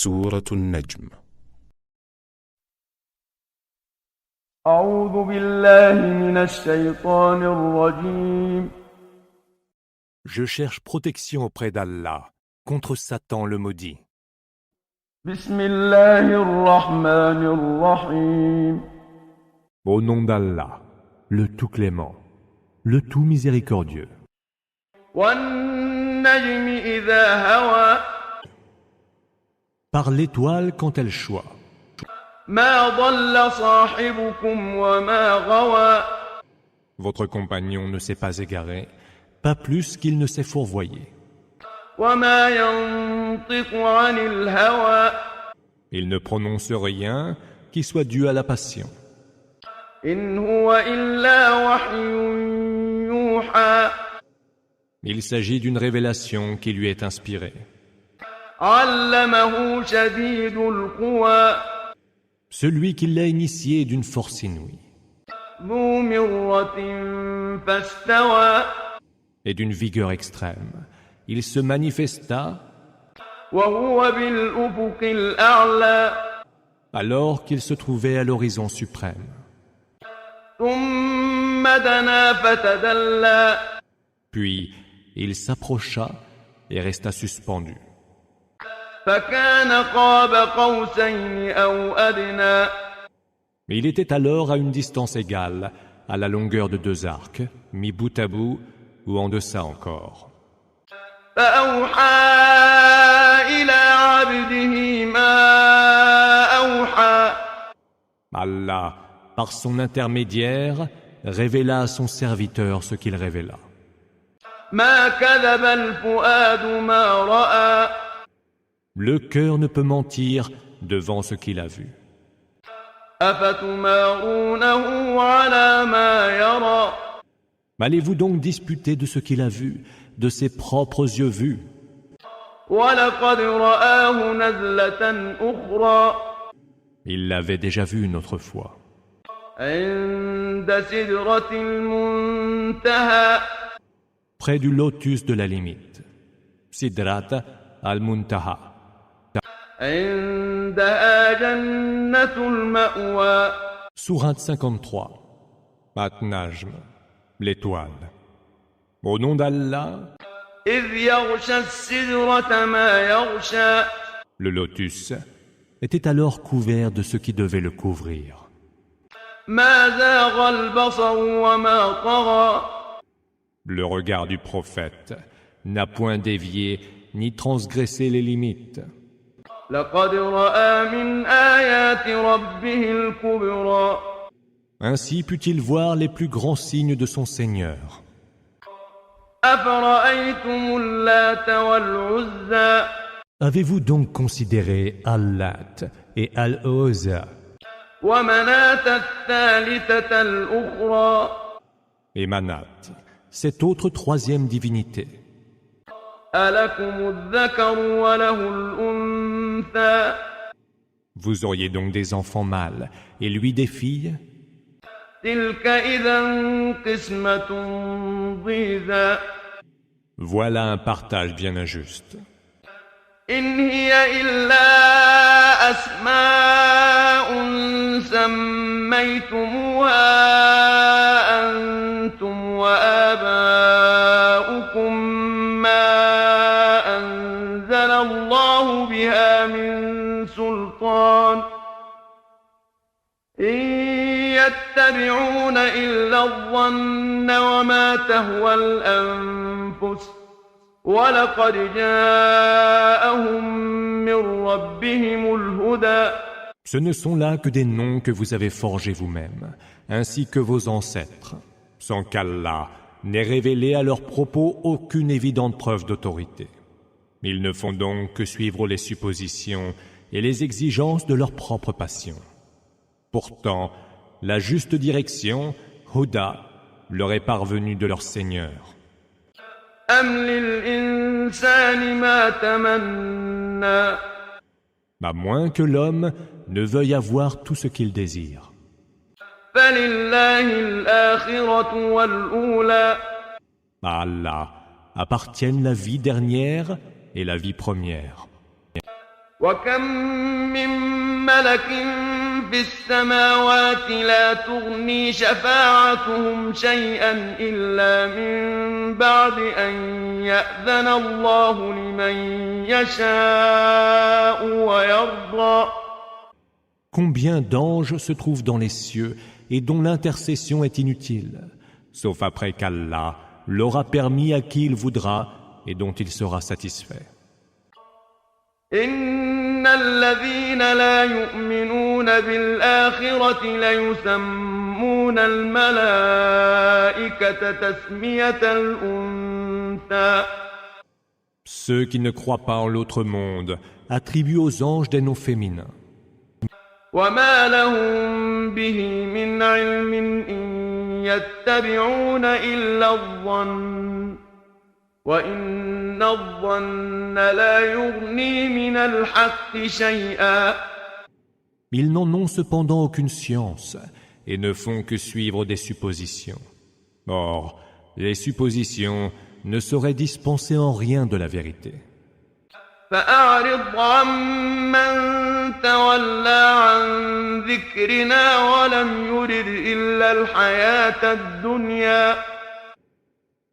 سورة النجم. أعوذ بالله من الشيطان الرجيم. Je cherche protection auprès d'Allah contre Satan le maudit. بسم الله الرحمن الرحيم. Au nom d'Allah, le tout clément, le tout miséricordieux. والنجم إذا هوى. Par l'étoile quand elle choit. ما ضل صاحبكم وما غوى. Votre compagnon ne s'est pas égaré, pas plus qu'il ne s'est fourvoyé. وما ينطق عن الهوى. Il ne prononce rien qui soit dû à la passion. إن هو إلا وحي يوحى. Il s'agit d'une révélation qui lui est inspirée. علمه شديد القوى. Celui qui l'a initié d'une force inouïe. ذو مرة فاستوى. Et d'une vigueur extrême. Il se manifesta وهو بالأفق الأعلى. alors qu'il se trouvait à l'horizon suprême. ثم دنا فتدلى. Puis il s'approcha et resta suspendu. فكان قاب قوسين أو أدنى. Mais il était alors à une distance égale, à la longueur de 2 arcs, mis bout à bout ou en deçà encore. فأوحى إلى عبده ما أوحى. Allah, par son intermédiaire, révéla à son serviteur ce qu'il révéla. ما كذب الفؤاد ما رأى. Le cœur ne peut mentir devant ce qu'il a vu. أفتمارونه على ما يرى. Allez-vous donc disputer de ce qu'il a vu, de ses propres yeux vus? ولقد رآه نزلة أخرى. Il l'avait déjà vu une autre fois. عند سدرة المنتهى. Près du lotus de la limite. Sidrat al-Muntaha. عندها جنة المأوى. Sourate 53. At-Najm, l'étoile. Au nom d'Allah, إذ يغشى السدرة ما يغشى. le lotus était alors couvert de ce qui devait le couvrir. ما زاغ البصر وما طغى. Le regard du prophète n'a point dévié ni transgressé les limites. لقد رأى من آيات ربه الكبرى. Ainsi put-il voir les plus grands signes de son Seigneur. أفرأيتم اللات والعزى. Avez-vous donc considéré Al-Lat et Al-Uzza ومناة الثالثة الأخرى. et Manat, cette autre troisième divinité? ألكم الذكر وله الأنثى. Vous auriez donc des enfants mâles et lui des filles? تلك إذا قسمة ضيزى. Voilà un partage bien injuste. إن هي إلا أسماء سميتموها أنتم وآباؤكم ما أنزل الله بها من سلطان إن يتبعون إلا الظن وما تهوى الأنفس وَلَقَدْ جَاءَهُم مِّن رَّبِّهِمُ الْهُدَىٰ. Ce ne sont là que des noms que vous avez forgés vous-même, ainsi que vos ancêtres, sans qu'Allah n'ait révélé à leurs propos aucune évidente preuve d'autorité. Ils ne font donc que suivre les suppositions et les exigences de leur propre passion. Pourtant, la juste direction, Huda, leur est parvenue de leur Seigneur. أَمْ لِلْإِنسَانِ مَا تَمَنَّىٰ. À moins que l'homme ne veuille avoir tout ce qu'il désire. فَلِلَّهِ الْآخِرَةُ وَالْأُولَىٰ. À Allah appartiennent la vie dernière et la vie première. وكم من ملك في السماوات لا تغني شفاعتهم شيئا إلا من بعد أن يأذن الله لمن يشاء ويرضى. Combien d'anges se trouvent dans les cieux et dont l'intercession est inutile, sauf après qu'Allah l'aura permis à qui il voudra et dont il sera satisfait. إن الذين لا يؤمنون بالآخرة ليسمون الملائكة تسمية الأنثى. Ceux qui ne croient pas en l'autre monde attribuent aux anges des noms féminins. وما لهم به من علم إن يتبعون إلا الظن وإن الظن لا يغني من الحق شيئا. Ils n'en ont cependant aucune science et ne font que suivre des suppositions. Or, les suppositions ne sauraient dispenser en rien de la vérité. فأعرض عمن تولى عن ذكرنا ولم يرد إلا الحياة الدنيا.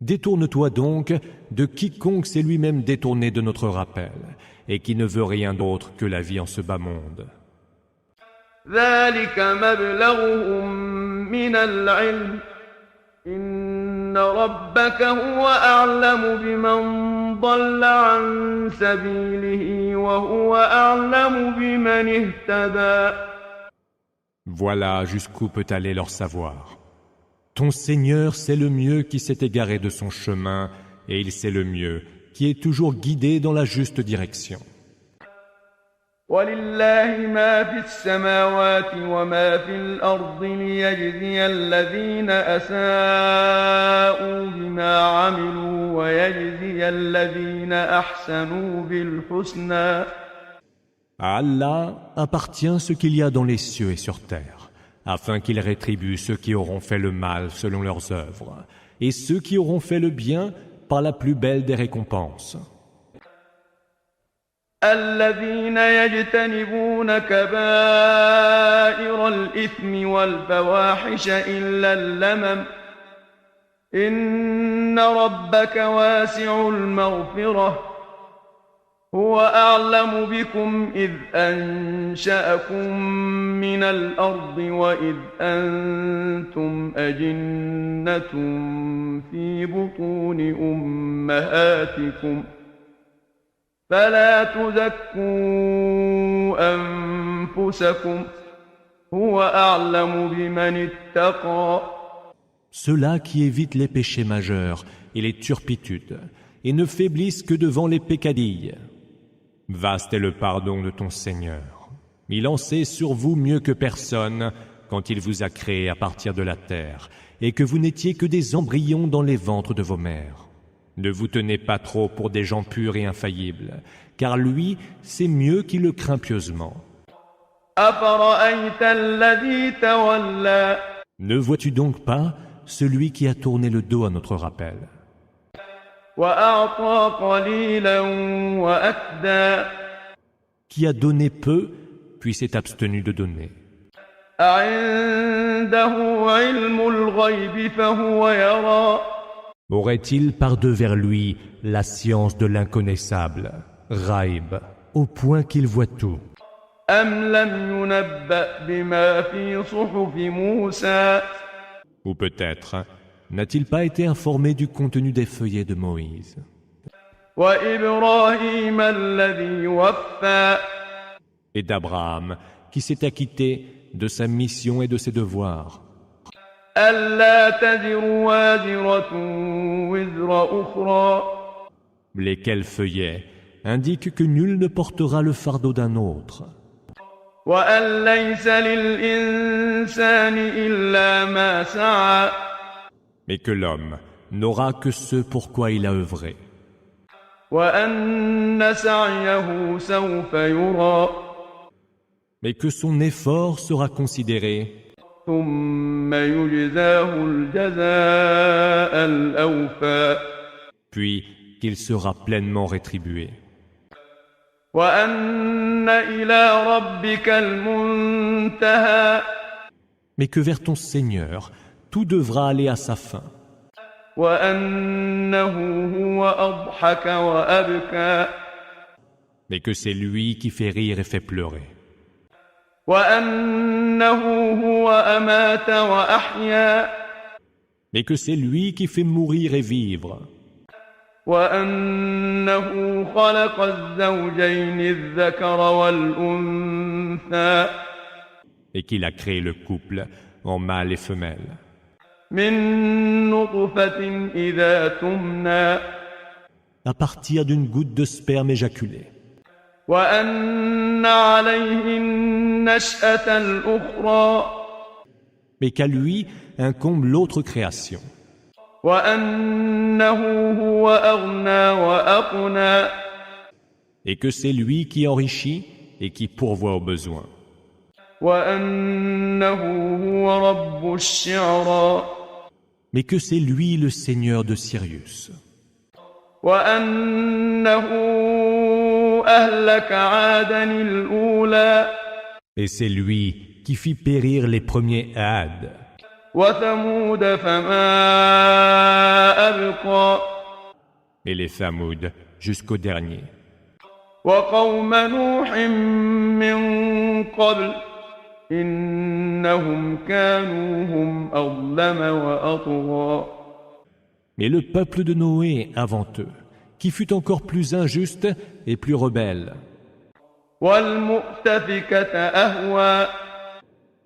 Détourne-toi donc de quiconque s'est lui-même détourné de notre rappel et qui ne veut rien d'autre que la vie en ce bas monde. ذلك مبلغهم من العلم إن ربك هو أعلم بمن ضل عن سبيله وهو أعلم بمن اهتدى. Voilà jusqu'où peut aller leur savoir. Ton Seigneur sait le mieux qui s'est égaré de son chemin et il sait le mieux qui est toujours guidé dans la juste direction. ولله ما في السماوات وما في الأرض ليجزي الذين أساءوا بما عملوا ويجزي الذين أحسنوا بالحسنى. À Allah appartient ce qu'il y a dans les cieux et sur terre, afin qu'il rétribue ceux qui auront fait le mal selon leurs œuvres, et ceux qui auront fait le bien par la plus belle des récompenses. الذين يجتنبون كبائر الإثم والفواحش إلا اللمم إن ربك واسع المغفرة هو أعلم بكم إذ أنشأكم من الأرض وإذ أنتم أجنة في بطون أمهاتكم فلا تزكوا أنفسكم هو أعلم بمن اتقى. Ceux-là qui évitent les péchés majeurs et les turpitudes et ne faiblissent que devant les peccadilles. Vaste est le pardon de ton Seigneur. Il en sait sur vous mieux que personne quand il vous a créé à partir de la terre et que vous n'étiez que des embryons dans les ventres de vos mères. Ne vous tenez pas trop pour des gens purs et infaillibles, car lui, c'est mieux qui le craint pieusement. Ne vois-tu donc pas celui qui a tourné le dos à notre rappel, qui a donné peu, puis s'est abstenu de donner? Aurait-il par-deux vers lui la science de l'inconnaissable, Raïb, au point qu'il voit tout? Ou peut-être, n'a-t-il pas été informé du contenu des feuillets de Moïse? Et d'Abraham, qui s'est acquitté de sa mission et de ses devoirs. Lesquels feuillets indiquent que nul ne portera le fardeau d'un autre. Mais que l'homme n'aura que ce pour quoi il a œuvré. Mais que son effort sera considéré. Puis qu'il sera pleinement rétribué. وأن إلى ربك المنتهى Mais que vers ton Seigneur, tout devra aller à sa fin. وأنه هو أضحك وأبكى Mais que c'est lui qui fait rire et fait pleurer. وأنه هو أمات وأحيا Mais que c'est lui qui fait mourir et vivre. وأنه خلق الزوجين الذكر والأنثى Et qu'il a créé le couple en mâle et femelle. من نطفة إذا تمنى À partir d'une goutte de sperme éjaculé. وأن عليه النشأة الأخرى Mais qu'à lui incombe l'autre création. وأنه هو أغنى وأقنى Et que c'est lui qui enrichit et qui pourvoit aux besoins. وأنه هو رب الشعرى Mais que c'est lui le Seigneur de Sirius. وأنه أهلك عادا الأولى Et c'est lui qui fit périr les premiers Had. وثمود فما أبقى Et les Thamoud jusqu'au dernier. وقوم نوح من قبل إنهم كانوا هم أظلم وأطغى Mais le peuple de Noé avant eux, qui fut encore plus injuste et plus rebelle. والمؤتفكة أهوى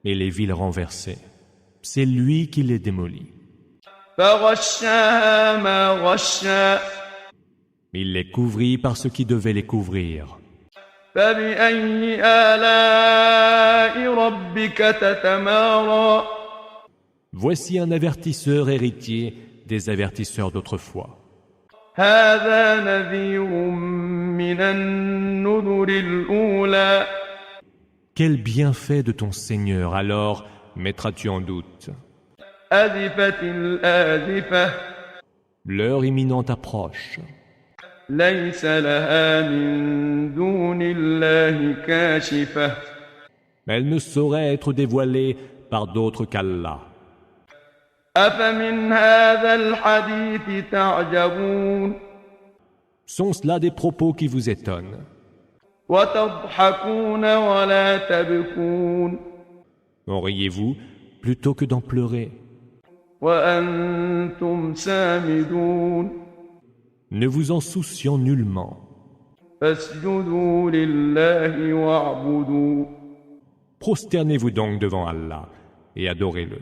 Et les villes renversées, c'est lui qui les démolit. فغشاها ما غشا Il les couvrit par ce qui devait les couvrir. فبأي آلاء ربك تتمارى Voici un avertisseur héritier des avertisseurs d'autrefois. هذا نذير من النذر الأولى Quel bienfait de ton Seigneur alors mettras-tu en doute? أزفت الآزفة L'heure imminente approche. ليس لها من دون الله كاشفة Elle ne saurait être dévoilée par d'autres qu'Allah. أفمن هذا الحديث تعجبون Sont-ce là des propos qui vous étonnent? وتضحكون ولا تبكون En riez-vous plutôt que d'en pleurer? وأنتم سامدون Ne vous en souciant nullement. فاسجدوا لله واعبدوا Prosternez-vous donc devant Allah et adorez-le.